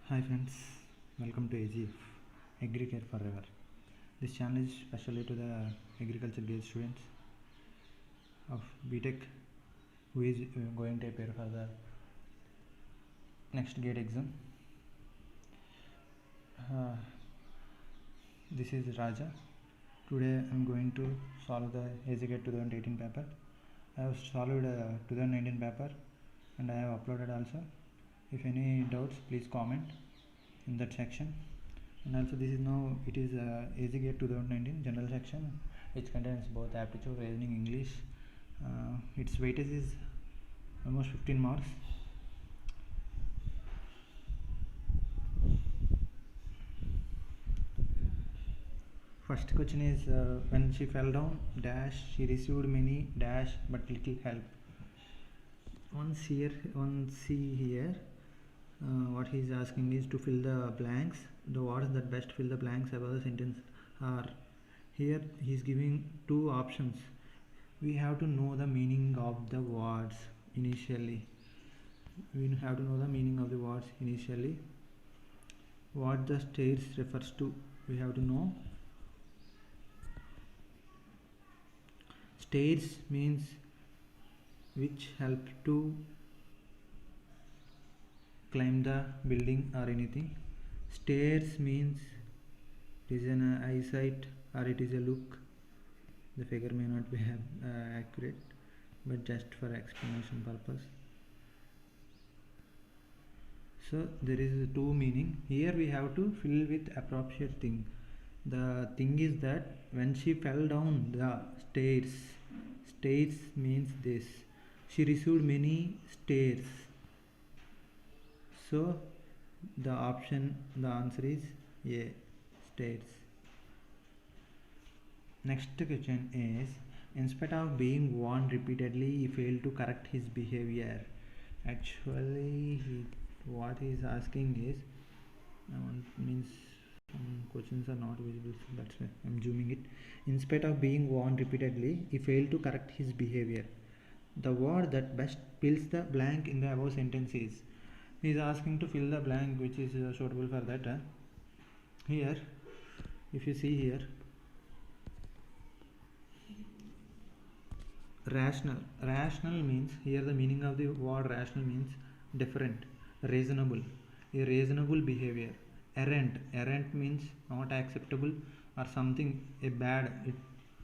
Hi friends, welcome to AGF AgriCare Forever. This channel is specially to the agriculture grade students of BTech who is going to prepare for the next gate exam. This is Raja. Today I am going to solve the AGGATE 2018 paper. I have solved 2019 paper and I have uploaded also. If any doubts, please comment in that section. And also this is now it is AGGATE 2019 general section, which contains both aptitude, reasoning, English. Its weightage is almost 15 marks. First question is when she fell down dash she received many dash but little help. Once see here what he is asking is to fill the blanks. The words that best fill the blanks above the sentence are. Here he is giving two options. We have to know the meaning of the words initially. What the stairs refers to, we have to know. Stairs means which help to climb the building or anything. Stairs means it is an eyesight or it is a look. The figure may not be accurate, but just for explanation purpose. So there is two meaning. Here we have to fill with appropriate thing. The thing is that when she fell down the stairs means this. She received many stairs. So the answer is A, stairs. Next question is, in spite of being warned repeatedly, he failed to correct his behavior. Actually, what he is asking is, questions are not visible, so that's why I'm zooming it. In spite of being warned repeatedly, he failed to correct his behavior. The word that best fills the blank in the above sentence is. He is asking to fill the blank which is suitable for that. Here, if you see here, rational means, here the meaning of the word rational means different, reasonable, a reasonable behavior. Errant means not acceptable or something a bad,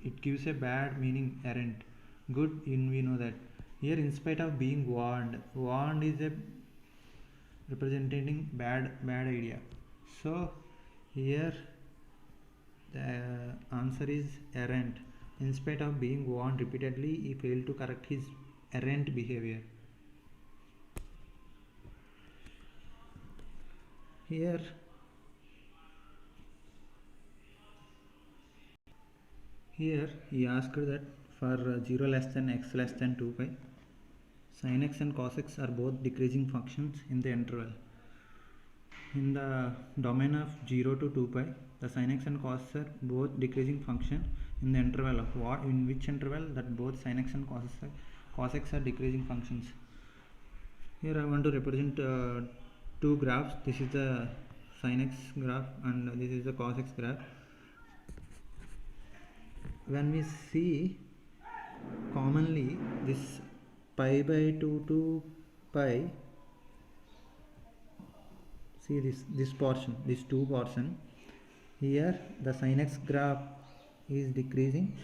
it gives a bad meaning. Errant, good, we know that. Here, in spite of being warned is a representing bad idea. So here the answer is errant. In spite of being warned repeatedly, he failed to correct his errant behavior. Here he asked that for 0 less than x less than 2 pi, sin x and cos x are both decreasing functions in the interval. In the domain of 0 to 2 pi, the sin x and cos are both decreasing function in the interval of what? In which interval? That both sin x and cos x are decreasing functions. Here I want to represent two graphs. This is the sin x graph and this is the cos x graph. When we see commonly this pi by 2 to pi, see this portion, this 2 portion, here the sin x graph is decreasing,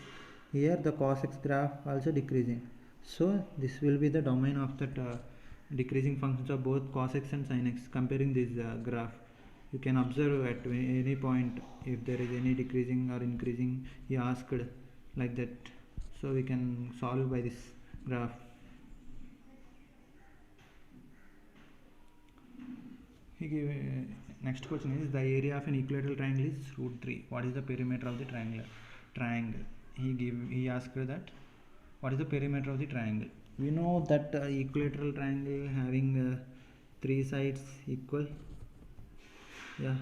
here the cos x graph also decreasing. So this will be the domain of that decreasing functions of both cos x and sin x. Comparing this graph, you can observe at any point if there is any decreasing or increasing. He asked like that, so we can solve by this graph. He gave next question is, the area of an equilateral triangle is √3. What is the perimeter of the triangle? He asked that what is the perimeter of the triangle. We know that equilateral triangle having 3 sides equal. Yeah,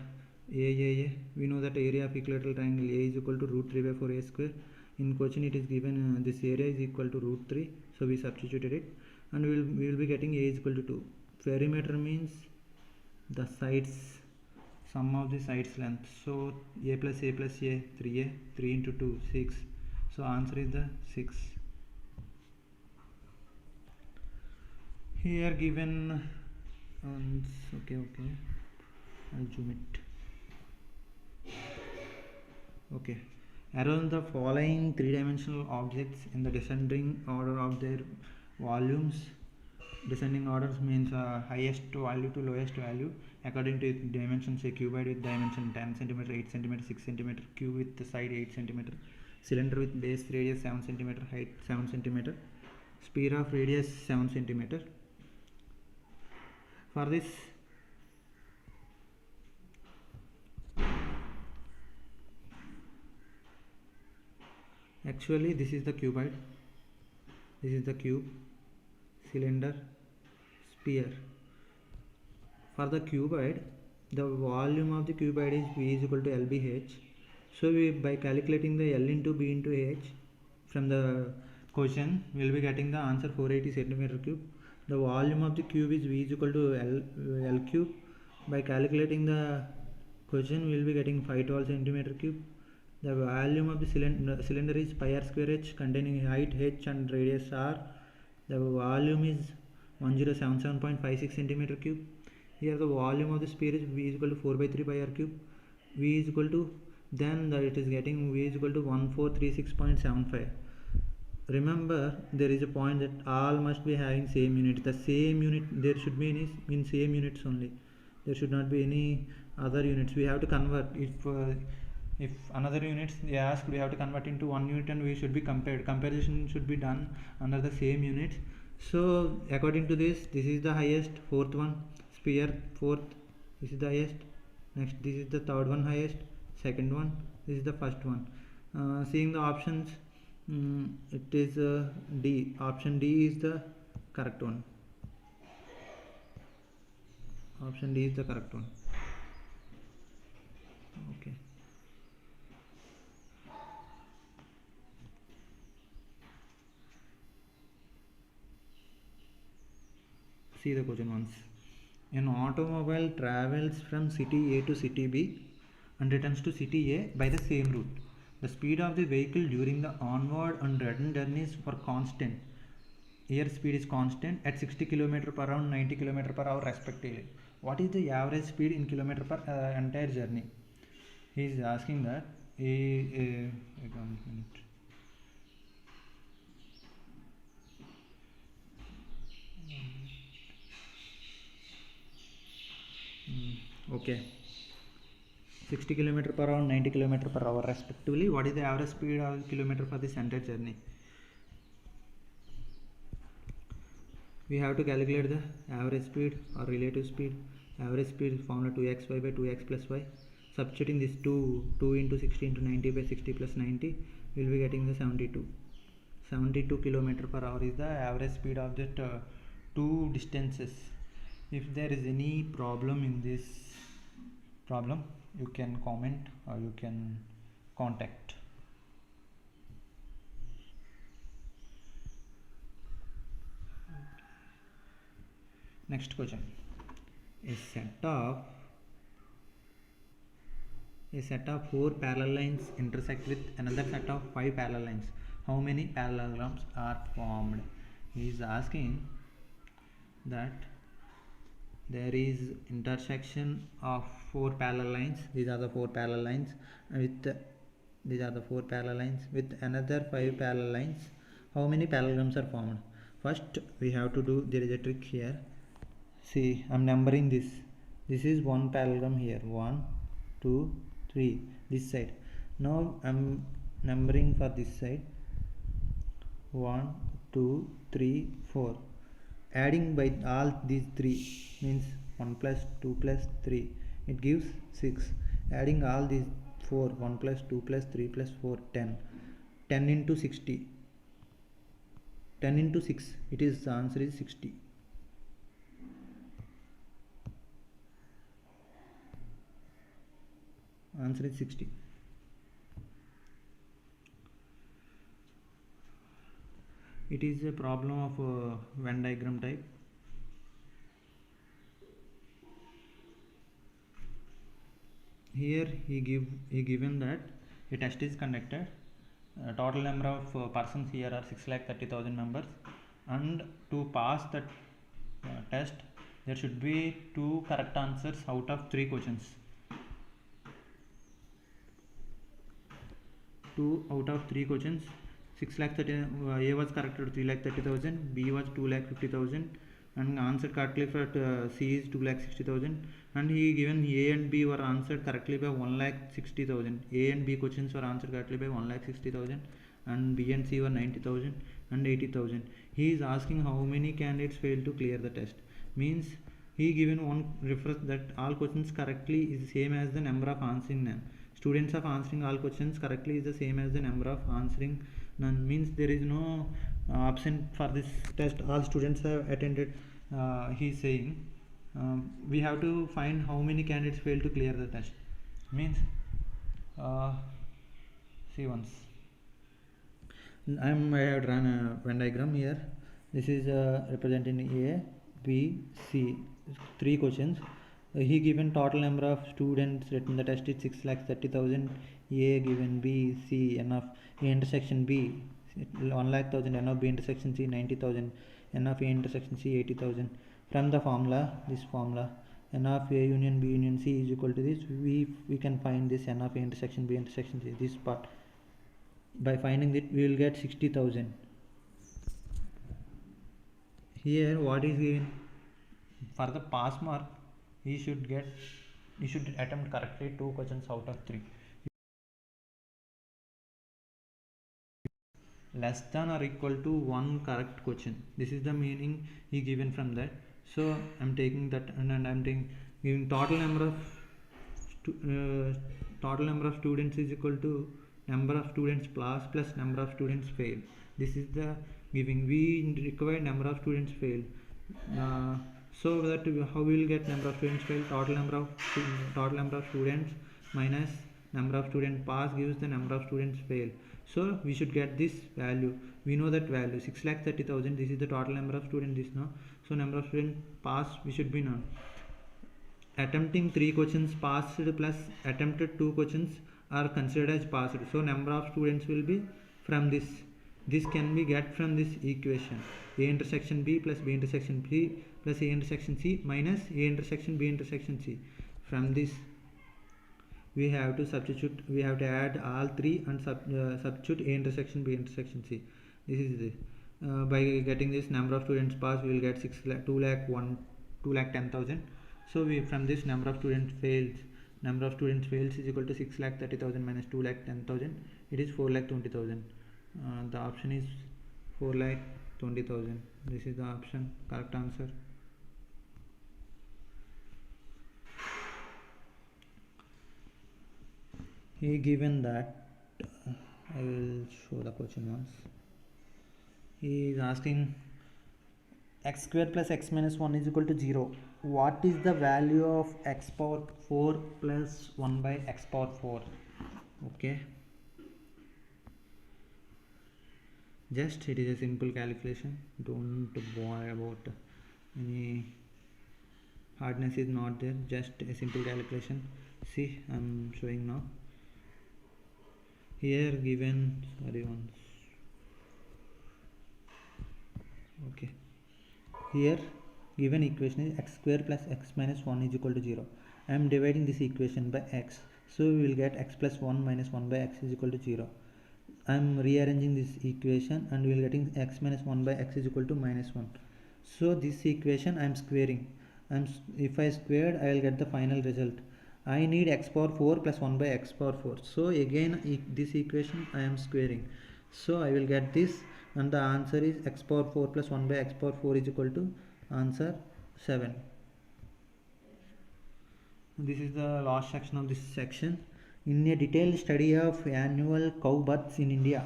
A. We know that area of equilateral triangle A is equal to √3 by 4a square. In question it is given this area is equal to √3, so we substituted it and we will be getting A is equal to 2. Perimeter means the sides, sum of the sides length. So a plus a plus a, 3a, 3 into 2, 6. So answer is the 6. Here given okay, I'll zoom it. Okay, arrange the following three-dimensional objects in the descending order of their volumes. Descending orders means highest value to lowest value according to dimensions. A cuboid with dimension 10 cm, 8 cm, 6 cm, cube with the side 8 cm, cylinder with base radius 7 cm, height 7 cm, sphere of radius 7 cm. For this, actually this is the cuboid, this is the cube, cylinder, sphere. For the cuboid, the volume of the cuboid is V is equal to LBH. So by calculating the L into B into H from the question, we will be getting the answer 480 centimeter cube. The volume of the cube is V is equal to L cube. By calculating the question, we will be getting 512 centimeter cube. The volume of the cylinder is pi r square h containing height h and radius r. The volume is 1077.56 centimeter cube. Here the volume of the sphere is V is equal to 4 by 3 pi r cube. V is equal to, then it is getting V is equal to 1436.75. Remember, there is a point that all must be having same unit. The same unit there should be in same units only. There should not be any other units. We have to convert. If another units they ask, we have to convert into 1 unit and we should be compared. Comparison should be done under the same units. So according to this is the highest, fourth one, sphere, fourth, this is the highest. Next, this is the third one highest, second one, this is the first one. Seeing the options, it is D. Option D is the correct one. Option D is the correct one. Okay. See the question once. An automobile travels from city A to city B and returns to city A by the same route. The speed of the vehicle during the onward and return journeys for constant. Here speed is constant at 60 km per hour, 90 km per hour respectively. What is the average speed in kilometer per entire journey? He is asking that. Okay, 60 km per hour, 90 km per hour respectively. What is the average speed of kilometer for this entire journey? We have to calculate the average speed or relative speed. Average speed is formula 2xy by 2x plus y. Substituting this 2 into 60 into 90 by 60 plus 90, we will be getting the 72. 72 km per hour is the average speed of that two distances. If there is any problem in this problem, you can comment or you can contact. Next question. A set of 4 parallel lines intersect with another set of 5 parallel lines. How many parallelograms are formed? He is asking that there is intersection of 4 parallel lines. These are the 4 parallel lines with another 5 parallel lines. How many parallelograms are formed? First we have to do, there is a trick here. See, I am numbering this. This is one parallelogram here. 1, 2, 3. This side. Now I am numbering for this side. 1, 2, 3, 4. Adding by all these 3 means 1 plus 2 plus 3. It gives 6. Adding all these 4. 1 plus 2 plus 3 plus 4. 10. 10 into 60. 10 into 6. It is, the answer is 60. Answer is 60. It is a problem of Venn diagram type. here he given that a test is conducted. Total number of persons here are 6,30,000 members, and to pass that test there should be 2 correct answers out of 3 questions. 2 out of 3 questions. 6,30,000 A was corrected 3,30,000, B was 2,50,000, and answered correctly for C is 2,60,000, and he given A and B were answered correctly by 1,60,000. A and B questions were answered correctly by 1,60,000, and B and C were 90,000 and 80,000. He is asking how many candidates failed to clear the test. Means he given one reference that all questions correctly is same as the number of answering them. Students of answering all questions correctly is the same as the number of answering none. Means there is no absent for this test. All students have attended. He is saying we have to find how many candidates failed to clear the test. Means see once. I have drawn a Venn diagram here. This is representing A, B, C. 3 questions. He given total number of students written the test is 6,30,000. A given B, C, N of A intersection B 1,00,000, N of B intersection C 90,000, N of A intersection C 80,000. From the formula, this formula, N of A union B union C is equal to this. We can find this N of A intersection B intersection C, this part. By finding it, we will get 60,000. Here, what is given for the pass mark? He should attempt correctly 2 questions out of 3. Less than or equal to 1 correct question. This is the meaning he given from that. So I am taking that, and I am giving total number of students is equal to number of students plus number of students fail. This is the giving. We require number of students fail. So that how we will get number of students fail? Total number of students minus number of students pass gives the number of students fail. So we should get this value. We know that value 6,30,000. This is the total number of students. This now. So number of students pass we should be known. Attempting 3 questions passed plus attempted 2 questions are considered as passed. So number of students will be from this. This can be get from this equation. A intersection B plus B intersection B plus A intersection C minus A intersection B intersection C. From this we have to substitute. We have to add all 3 and substitute A intersection B intersection C. This is this. By getting this number of students passed, we will get 2,10,000. So we from this number of students fails is equal to 6,30,000 minus 2,10,000. It is 4,20,000. The option is 4,20,000. This is the option, correct answer. He given that I will show the question once. He is asking x square plus x minus 1 is equal to 0. What is the value of x power 4 plus 1 by x power 4? Okay. Just it is a simple calculation. Don't worry about any hardness is not there. Just a simple calculation. See, I am showing now. Here given okay. Here given equation is x square plus x minus 1 is equal to 0. I am dividing this equation by x. So we will get x plus 1 minus 1 by x is equal to 0. I am rearranging this equation and we will getting x minus 1 by x is equal to minus 1. So this equation I am squaring. If I squared, I will get the final result. I need x power 4 plus 1 by x power 4. So again this equation I am squaring. So I will get this, and the answer is x power 4 plus 1 by x power 4 is equal to answer 7. This is the last section of this section. In a detailed study of annual cow births in India,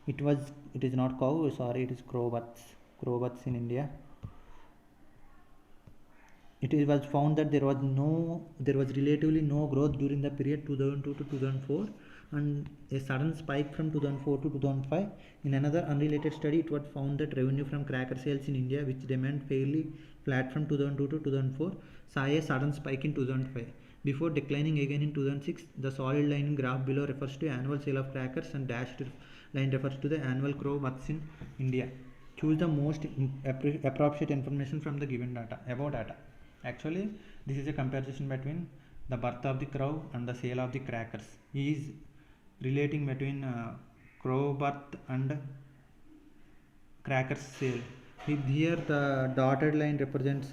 it is not cow, sorry, it is crow births in India. It was found that there was relatively no growth during the period 2002 to 2004 and a sudden spike from 2004 to 2005. In another unrelated study, it was found that revenue from cracker sales in India, which remained fairly flat from 2002 to 2004, saw a sudden spike in 2005. before declining again in 2006. The solid line graph below refers to annual sale of crackers and dashed line refers to the annual crow births in India. Choose the most appropriate information from the given data. Above data. Actually, this is a comparison between the birth of the crow and the sale of the crackers. He is relating between crow birth and crackers sale. Here the dotted line represents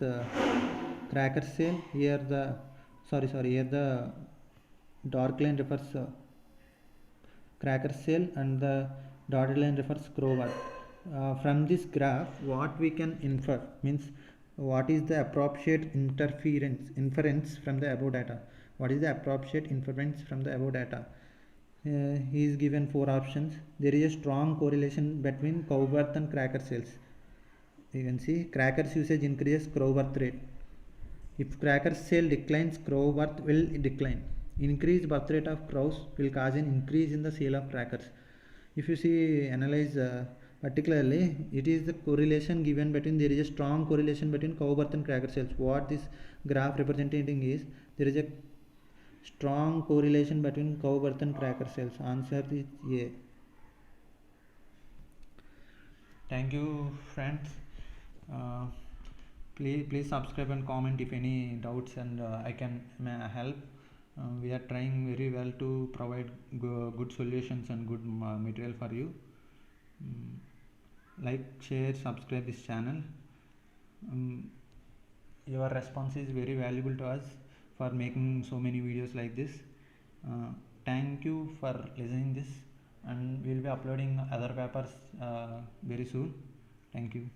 cracker sale. Here the here the dark line refers cracker sale and the dotted line refers crow birth. From this graph, what we can infer means what is the appropriate inference from the above data. What is the appropriate inference from the above data? He is given 4 options. There is a strong correlation between cow birth and cracker sales. You can see crackers usage increases crow birth rate. If cracker sale declines, crow birth will decline. Increased birth rate of crows will cause an increase in the sale of crackers. If you see analyze particularly, it is the correlation given between, there is a strong correlation between cow birth and cracker sales. What this graph representing is, there is a strong correlation between cow birth and cracker sales. Answer is A. Thank you, friends. Please subscribe and comment if any doubts, and I can help. We are trying very well to provide good solutions and good material for you. Like, share, subscribe this channel. Your response is very valuable to us for making so many videos like this. Thank you for listening this, and we will be uploading other papers very soon. Thank you.